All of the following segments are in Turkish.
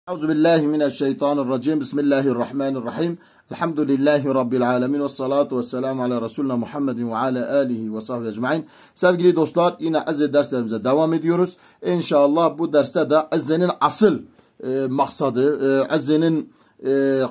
Euzubillahimineşşeytanirracim. Bismillahirrahmanirrahim. Elhamdülillahi Rabbil alemin. Ve salatu ve selamu ala Resulina Muhammedin ve ala alihi ve sahbihi ecmain. Sevgili dostlar, yine azze derslerimize devam ediyoruz. İnşallah bu derste de azzenin asıl maksadı, azzenin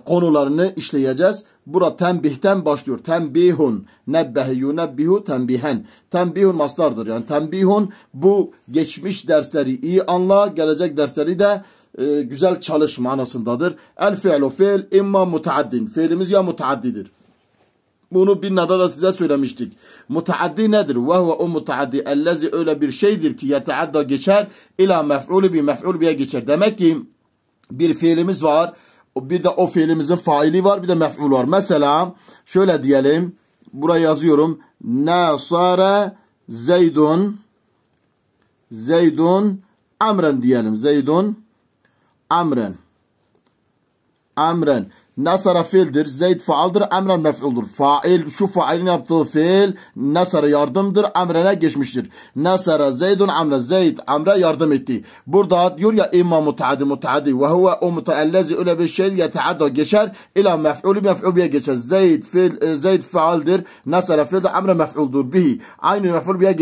konularını işleyeceğiz. Burada tembihten başlıyor. Tembihun, nebbehi, yunebbihu, tembihen. Tembihun maslardır. Yani tembihun bu geçmiş dersleri iyi anla, gelecek dersleri de güzel çalış manasındadır. El fi'lu fi'l imma mutaaddin. Fiilimiz ya mutaaddidir. Bunu bir nada da size söylemiştik. Mutaaddi nedir? Ve huve o mutaaddi ellezi öyle bir şeydir ki yeteadda geçer ila mef'ulü bi mef'ul biye geçer. Demek ki bir fiilimiz var. Bir de o fiilimizin faili var, bir de mef'ul var. Mesela şöyle diyelim. Buraya yazıyorum. Nasara Zeydun amren diyelim. Zeydun amren. Amren. Nasara fiildir. Zeyd faaldır. Amren mef'uldur. Fail, şu failin yaptığı fiil Nasara yardımdır. Amren'e geçmiştir. Nasara Zeydun amren. Zeyd amre yardım etti. Burada diyor ya imma mutaaddi. Ve huve o mutaellezi öyle bir şey yeteadda geçer. İla mef'ulü biye geçer. Zeyd faaldir. Nasara fiildir. Amre mef'uldur bihi. Aynı mef'ul biye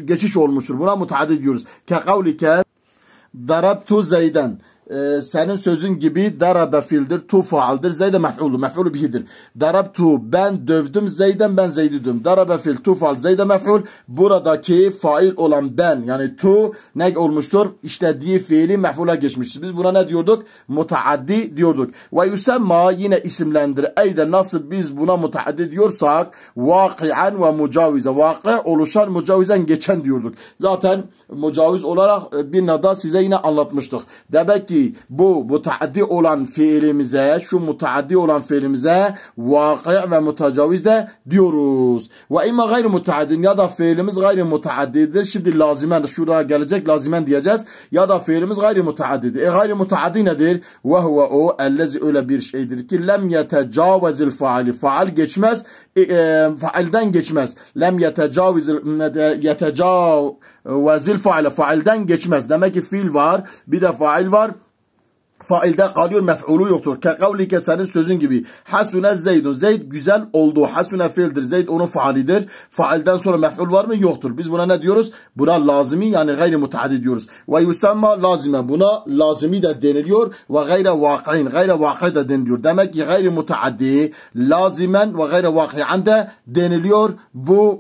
geçiş olmuştur. Buna mutaaddi diyoruz. Ke kavlike darabtu Zeyden. Senin sözün gibi darabe fiildir, tu faaldir, zeyde mef'ulü, mef'ulü bihidir. Darabtu, ben dövdüm, zeyden, ben zeydi dövdüm. Darabe fiil, tu faal, zeyde mef'ul. Buradaki fail olan ben, yani tu ne olmuştur? İşlediği fiili mef'ula geçmiştir. Biz buna ne diyorduk? Mutaaddi diyorduk. Ve yusemma yine isimlendir. Eyde nasıl biz buna mutaaddi diyorsak, vaki'an ve mucavize. Vaki oluşan, mucavizen geçen diyorduk. Zaten mucaviz olarak bir nada size yine anlatmıştık. Demek ki bu mutaaddi olan fiilimize, şu mutaaddi olan fiilimize vakı ve mutacaviz de diyoruz. Ve imma gayri mutaaddin, ya da fiilimiz gayri mutaaddidir. Şimdi lazimen, şuraya gelecek lazimen diyeceğiz. Ya da fiilimiz gayri mutaaddidir. Gayri mutaaddi nedir? Ve huve o ellezi öyle bir şeydir ki lem yetecavazil faali. Faal geçmez, failden geçmez. Lem yetecavazil faale, failden geçmez. Demek ki fiil var, bir de fail var. Failde kalıyor, mef'ulu yoktur. Ke kavlike senin sözün gibi. Hasune Zeydun. Zeyd güzel oldu. Hasune fiildir. Zeyd onun faalidir. Failden sonra mef'ul var mı? Yoktur. Biz buna ne diyoruz? Buna lazimi, yani gayri mutaaddi diyoruz. Ve yusamma lazime. Buna lazimi de deniliyor. Ve gayre vaki'in. Gayre vaki de deniliyor. Demek ki gayri mutaaddi lazimen ve gayre vaki'an de deniliyor. Bu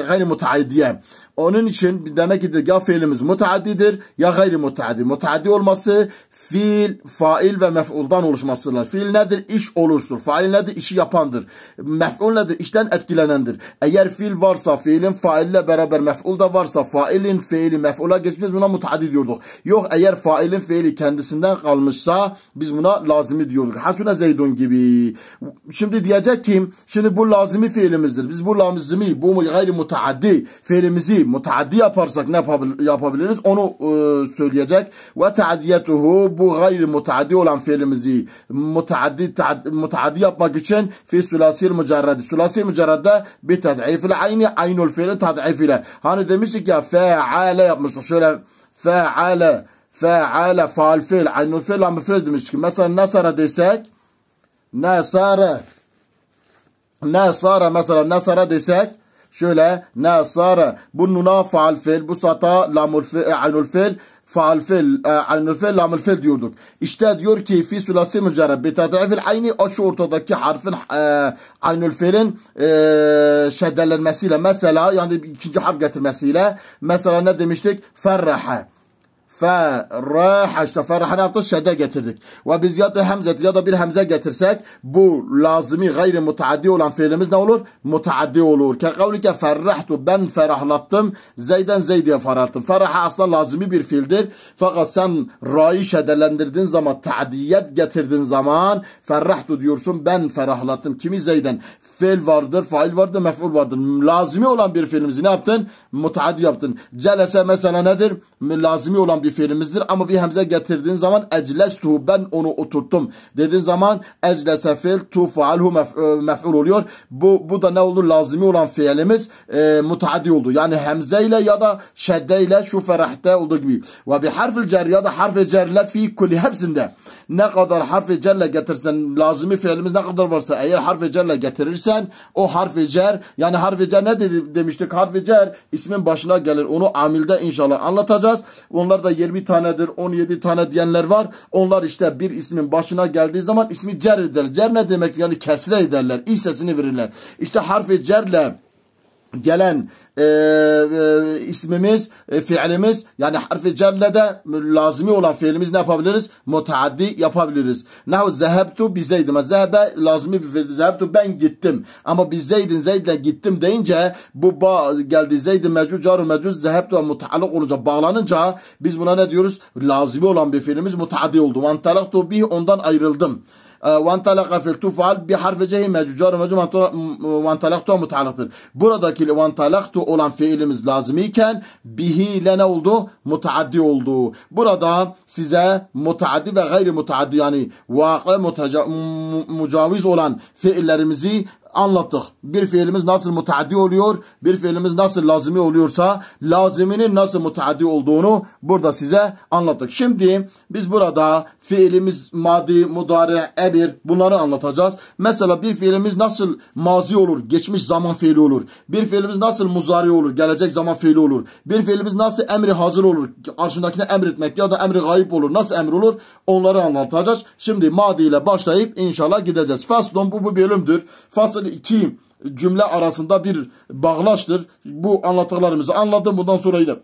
gayri mutaaddiye. Onun için demek ki ya fiilimiz mutaaddidir ya gayri mutaaddi. Mutaaddi olması fiil, fail ve mef'uldan oluşmasıdır. Fiil nedir? İş oluştur. Fail nedir? İşi yapandır. Mef'ul nedir? İşten etkilenendir. Eğer fiil varsa, fiilin faille beraber mef'ul da varsa, failin fiili mef'ula geçmiş, buna mutaaddi diyorduk. Yok, eğer failin fiili kendisinden kalmışsa biz buna lazimi diyorduk. Hasune Zeydun gibi. Şimdi diyecek ki, şimdi bu lazimi fiilimizdir. Biz bu lazimi, bu gayri mutaaddi fiilimizi mutaaddi yaparsak ne yapabiliriz? Onu söyleyecek. Ve ta'diyetuhu, bu gayri mutaaddi olan fiilimizi mutaaddi yapmak için fi sülasil mücerredi. Sülasil mücerrede bir tad'ifile ayni, aynul fiili tad'ifile. Hani demiştik ya fe'ale yapmıştık. Şöyle fe'ale faal fiil, aynul fiil ama fiil demiştik. Mesela nasara desek, nasara mesela nasara desek, şöyle nasara, bu nuna faal fiil, bu sata lamul fiil, aynul fiil, faal fiil, aynul fiil, lamul fiil diyorduk. İşte diyor ki fi sülasi mücerreb bi tad'ifil ayni, o şu ortadaki harfin aynul fiilin şeddelenmesiyle, mesela yani ikinci harf getirmesiyle, mesela ne demiştik? Ferraha. Ferraha, işte ferraha ne yaptık? Şedde getirdik. Ve biz ya da hemze ya da bir hemze getirsek bu lazimi gayri mutaaddi olan fiilimiz ne olur? Mutaaddi olur. Ke kavlike ferrahtu, ben ferahlattım. Zeyden Zeydi'ye ferahlattım. Ferraha aslında lazimi bir fiildir. Fakat sen ra'yı şeddelendirdiğin zaman, ta'diyet getirdiğin zaman ferrahtu diyorsun, ben ferahlattım. Kimi? Zeyden. Fiil vardır, fail vardır, mef'ul vardır. Lazimi olan bir fiilimizi ne yaptın? Mutaaddi yaptın. Celese mesela nedir? Lazimi olan bir bir fiilimizdir ama bir hemze getirdiğin zaman eclestuhu, ben onu oturttum dediğin zaman eclese fiil tufalhu mef'ul oluyor. Bu da ne oldu? Lazimi olan fiilimiz mutaaddi oldu. Yani hemzeyle ya da şeddeyle şu ferahte olduğu gibi. Ve bi harfil cer ya da harf-i cerle fi kulli, hepsinde ne kadar harf-i cerle getirsen, lazimi fiilimiz ne kadar varsa eğer harf-i cerle getirirsen o harf-i cer, yani harf-i cer ne demiştik? Harf-i cer ismin başına gelir. Onu amilde inşallah anlatacağız. Onlar da 20 tanedir, 17 tane diyenler var. Onlar işte bir ismin başına geldiği zaman ismi cer eder. Cer ne demek? Yani kesre ederler. İ sesini verirler. İşte harf-i cerle gelen ismimiz, fiilimiz, yani harf-i cerle de lazimi olan fiilimiz ne yapabiliriz? Mutaaddi yapabiliriz. Nahu zehebtu bi zeydime. Zehebe lazimi bir fiildir. Zehebtu, ben gittim. Ama bi zeydin, zeydle gittim deyince bu ba geldi. Zeydin mecuz, caru mecuz, zehebtu mutaallık olunca, bağlanınca biz buna ne diyoruz? Lazimi olan bir fiilimiz mutaaddi oldu. Vantalaktu bih, ondan ayrıldım. وانطلق fil tufal bi harfi cehi meccar vantalaktu mutalaktır. Buradaki vantalaktu olan fiilimiz lazımiyken bihi ile ne oldu? Mutaaddi oldu. Burada size mutaaddi ve gayri mutaaddi, yani vakı mucaviz olan fiillerimizi anlattık. Bir fiilimiz nasıl mutaaddi oluyor, bir fiilimiz nasıl lazimi oluyorsa laziminin nasıl mutaaddi olduğunu burada size anlattık. Şimdi biz burada fiilimiz madi, mudari, emir, bunları anlatacağız. Mesela bir fiilimiz nasıl mazi olur, geçmiş zaman fiili olur. Bir fiilimiz nasıl muzari olur, gelecek zaman fiili olur. Bir fiilimiz nasıl emri hazır olur, karşındakine emretmek ya da emri gayip olur, nasıl emir olur, onları anlatacağız. Şimdi madi ile başlayıp inşallah gideceğiz. Faslon, bu bölümdür. Fasıl iki cümle arasında bir bağlaçtır. Bu anlattıklarımızı anladım. Bundan sonra yine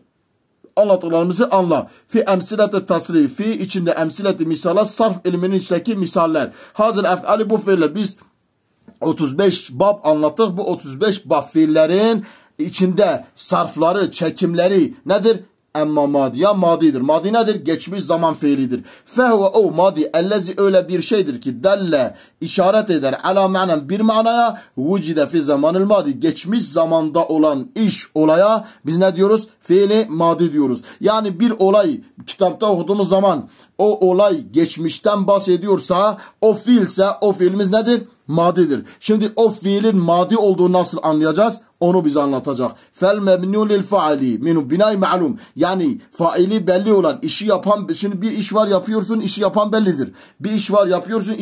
anlattıklarımızı anla. Fi emsileti tasrif. Fi içinde emsileti misalat, sarf ilminin içindeki misaller. Hazır ef'ali, bu fiiller. Biz 35 bab anlattık. Bu 35 bab fiillerin içinde sarfları, çekimleri nedir? Emma madi, ya madidir. Madi nedir? Geçmiş zaman fiilidir. Fehuve, o madi, ellezi, öyle bir şeydir ki delle, işaret eder, ala manen, bir manaya, vücide fi zamanil madi, geçmiş zamanda olan iş, olaya biz ne diyoruz? Fiili madi diyoruz. Yani bir olay kitapta okuduğumuz zaman o olay geçmişten bahsediyorsa, o fiilse o fiilimiz nedir? Madidir. Şimdi o fiilin madi olduğunu nasıl anlayacağız? Onu bize anlatacak. Fel mebnu lil faali minu binay ma'lum. Yani faili belli olan, işi yapan, şimdi bir iş var yapıyorsun, işi yapan bellidir. Bir iş var yapıyorsun,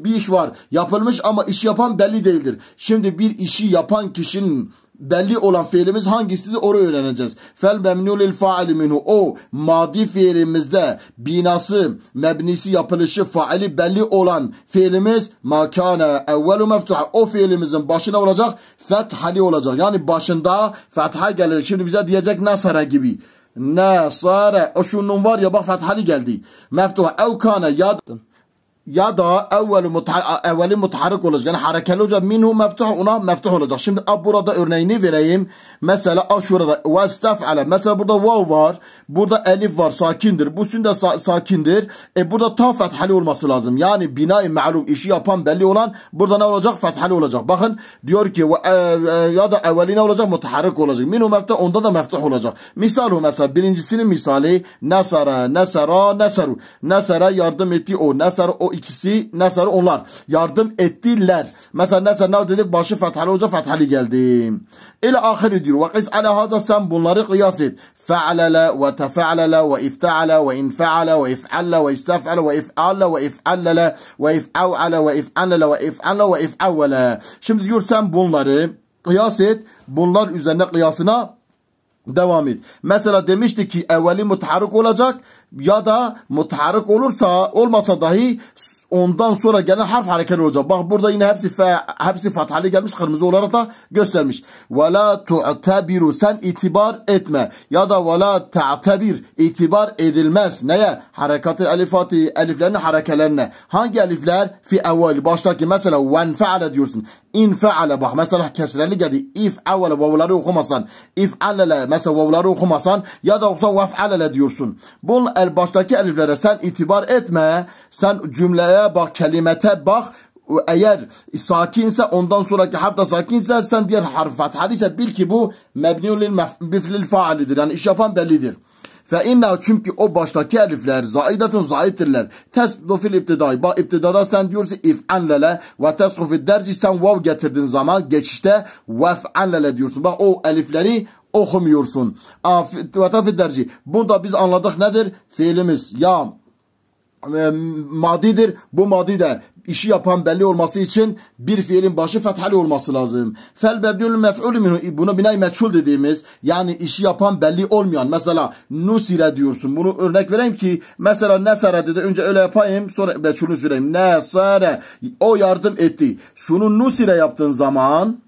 bir iş var yapılmış ama işi yapan belli değildir. Şimdi bir işi yapan kişinin belli olan fiilimiz hangisidir, orayı öğreneceğiz. Fel memnu lil faali minhu, o madi fiilimizde binası, mebnisi, yapılışı, faali belli olan fiilimiz ma kana evvelu meftuha, o fiilimizin başına olacak, fethali olacak. Yani başında fetha gelecek. Şimdi bize diyecek nasara gibi. Nasara, o şunun var ya bak, fethali geldi. Meftuha ev kana ya da evveli mutaharrik olacak. Yani harekeli olacak. Minhu meftuh, ona meftuh olacak. Şimdi burada örneğini vereyim. Mesela şurada vestef'ale. Mesela burada vav var. Burada elif var. Sakindir. Bu sünde sakindir. Burada tam fethali olması lazım. Yani binay ma'lum, işi yapan belli olan burada ne olacak? Fethali olacak. Bakın diyor ki ya da evveli ne olacak? Mutaharrik olacak. Minhu meftuh, onda da meftuh olacak. Misalu, mesela birincisinin misali nasara, nasaru. Nasara yardım etti o. Nasara o ikisi, nasarı onlar yardım ettiler. Mesela nasar ne dedik? Başı fethali olacak, fethali geldi. İle ahir diyor. Ve kıs ala haza, sen bunları kıyas et. Fe'alele ve tefe'alele ve ifte'ale ve infe'ale ve if'alle ve istef'ale ve if'alle ve if'allele ve if'av'ale ve if'allele ve if'alle ve if'avvele. Şimdi diyor sen bunları kıyas et. Bunlar üzerine kıyasına devam et. Mesela demişti ki evveli mutaharrik olacak ya da mutaharrik olmasa dahi ondan sonra gelen harf hareketli olacak. Bak burada yine hepsi fathali gelmiş, kırmızı olarak da göstermiş. Ve la tu'tabiru, sen itibar etme. Ya da ve la ta'tabir, itibar edilmez. Neye? Harekatı elifati, eliflerin harekelerine. Hangi elifler? Fi evveli, baştaki. Mesela ven fe'ale diyorsun. İn fe'ale, bak mesela kesreli geldi. İf evvele, vavları okumasan. İf allele, mesela vavları okumasan ya da okusan vef'alele diyorsun. Bunun baştaki eliflere sen itibar etme. Sen cümleye bak, kelimete bak. Eğer sakinse, ondan sonraki harf da sakinse, sen diğer harf fethali ise bil ki bu mebniun lil faalidir. Yani iş yapan bellidir. Fe inna çünkü o baştaki elifler zaidetun zaittirler. Tesdu fil iptidai. Bak iptidada sen diyorsun if'anlele ve tesdu fil derci sen vav getirdiğin zaman geçişte vef'anlele diyorsun. Bak o elifleri okumuyorsun. Ve fil derci. Burada biz anladık nedir? Fiilimiz ya madidir. Bu madi de işi yapan belli olması için bir fiilin başı fethali olması lazım. Fel mebniul mef'ul minhu, bunu binay meçhul dediğimiz, yani işi yapan belli olmayan. Mesela nusire diyorsun. Bunu örnek vereyim ki mesela nesare dedi. Önce öyle yapayım, sonra meçhulünü söyleyeyim. Nesare, o yardım etti. Şunu nusire yaptığın zaman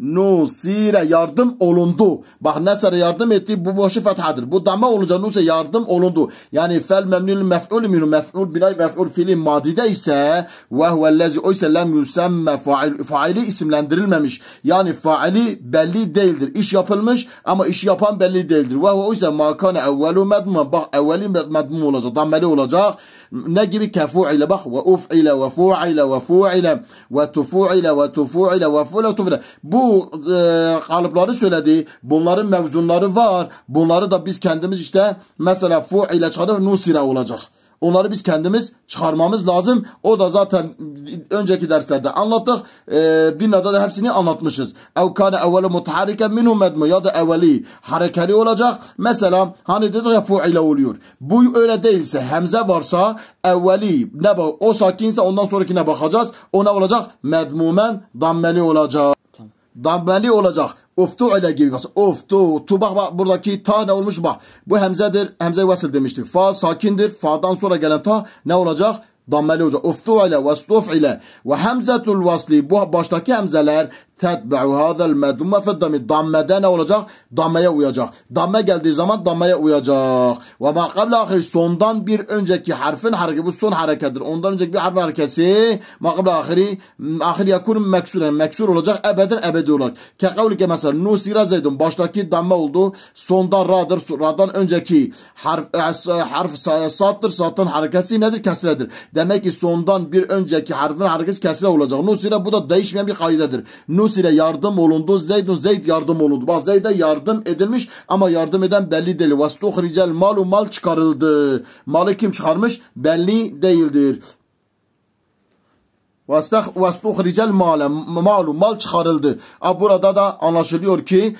nusire yardım olundu. Bak nesere yardım etti, bu başı fethadır. Bu damma olunca nusire yardım olundu. Yani fel memnul mef'ul minhu, mef'ul binay mef'ul fiilin madide ise ve huvellezi, o ise lem yusemme faili isimlendirilmemiş. Yani faili belli değildir. İş yapılmış ama işi yapan belli değildir. Ve o ise makane evvelu medmum. Bak evveli medmum olacak, dammeli olacak. Ne gibi? Kefu'ile, bak ve uf'ile ve fu'ile ve fu'ile ve tufu'ile ve tufu'ile ve fu'ile tufu'ile. Bu kalıpları söyledi. Bunların mevzunları var. Bunları da biz kendimiz işte mesela fu'ile çıkarıp nusire olacak. Onları biz kendimiz çıkarmamız lazım. O da zaten önceki derslerde anlattık. Binada da hepsini anlatmışız. Ev kâne evvelu mutaharriken minhu medmu, ya da evveli harekeli olacak. Mesela hani dedik ya fu'ile oluyor. Bu öyle değilse, hemze varsa evveli ne bak, o sakinse ondan sonrakine bakacağız. O ne olacak? Medmumen dammeli olacak. Dammeli olacak. Uftu ile gibi. Uftu. Tu bak buradaki ta ne olmuş bak. Bu hemzedir. Hemze vasıl demiştik. Fa sakindir. Fa'dan sonra gelen ta ne olacak? Dammeli olacak. Uftu ile ve stuf ile ve hemzetul vasli. Bu baştaki hemzeler tetbe'u hâzel meddumme feddami. Dammede ne olacak? Dammeye uyacak. Damme geldiği zaman dammeye uyacak. Ve ma kable ahiri, sondan bir önceki harfin hareketi. Bu son harekettir. Ondan önceki bir harfin hareketi ma kable ahiri, ahir yakun meksuren. Meksur olacak. Ebeden ebedi olacak. Ke kavlike mesela nusira zeydun. Baştaki damme oldu. Sonda ra'dır. Ra'dan önceki harf sattır. Sattın hareketi nedir? Kesredir. Demek ki sondan bir önceki harfin hareketi kesre olacak. Nusira, bu da değişmeyen bir kaidedir. Nusire yardım olundu. Zeydun, Zeyd yardım olundu. Bak Zeyd'e yardım edilmiş ama yardım eden belli değil. Vastuhricel malu, mal çıkarıldı. Malı kim çıkarmış? Belli değildir. Vastuhricel malu, mal çıkarıldı. Burada da anlaşılıyor ki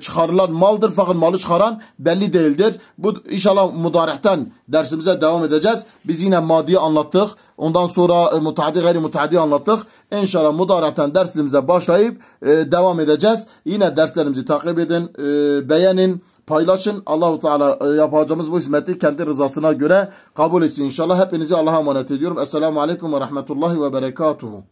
çıkarılan maldır fakat malı çıkaran belli değildir. Bu inşallah mudarihten dersimize devam edeceğiz. Biz yine madiyi anlattık. Ondan sonra mutaddi gayri mutaddi anlattık. İnşallah mudarihten dersimize başlayıp devam edeceğiz. Yine derslerimizi takip edin, beğenin, paylaşın. Allahu Teala yapacağımız bu hizmeti kendi rızasına göre kabul etsin inşallah. Hepinizi Allah'a emanet ediyorum. Esselamu Aleyküm ve Rahmetullahi ve Berekatuhu.